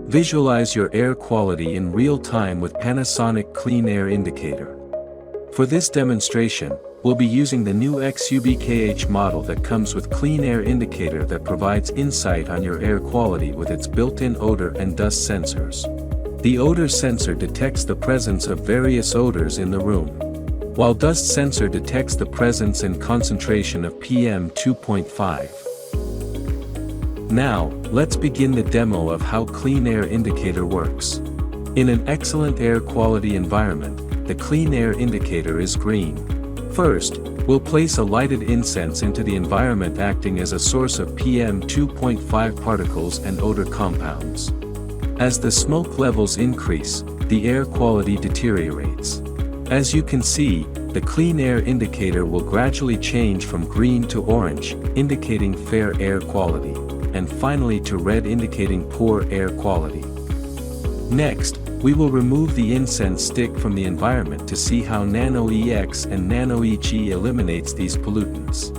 Visualize your air quality in real time with Panasonic Clean Air Indicator. For this demonstration, we'll be using the new XUBKH model that comes with Clean Air Indicator that provides insight on your air quality with its built-in odor and dust sensors. The odor sensor detects the presence of various odors in the room, while dust sensor detects the presence and concentration of PM 2.5. Now, let's begin the demo of how Clean Air Indicator works. In an excellent air quality environment, the Clean Air Indicator is green. First, we'll place a lighted incense into the environment acting as a source of PM 2.5 particles and odor compounds. As the smoke levels increase, the air quality deteriorates. As you can see, the Clean Air Indicator will gradually change from green to orange, indicating fair air quality, and finally to red indicating poor air quality. Next, we will remove the incense stick from the environment to see how Nano-EX and Nano-EG eliminates these pollutants.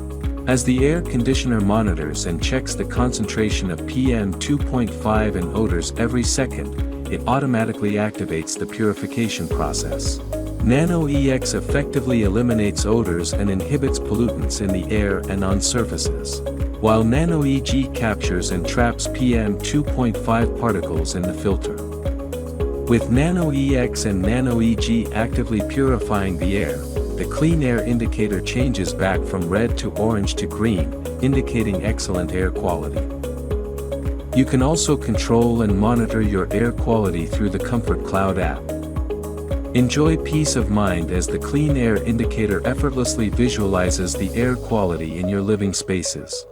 As the air conditioner monitors and checks the concentration of PM 2.5 and odors every second, it automatically activates the purification process. Nano-EX effectively eliminates odors and inhibits pollutants in the air and on surfaces, while Nano-EG captures and traps PM 2.5 particles in the filter. With Nano-EX and Nano-EG actively purifying the air, the Clean Air Indicator changes back from red to orange to green, indicating excellent air quality. You can also control and monitor your air quality through the Comfort Cloud app. Enjoy peace of mind as the Clean Air Indicator effortlessly visualizes the air quality in your living spaces.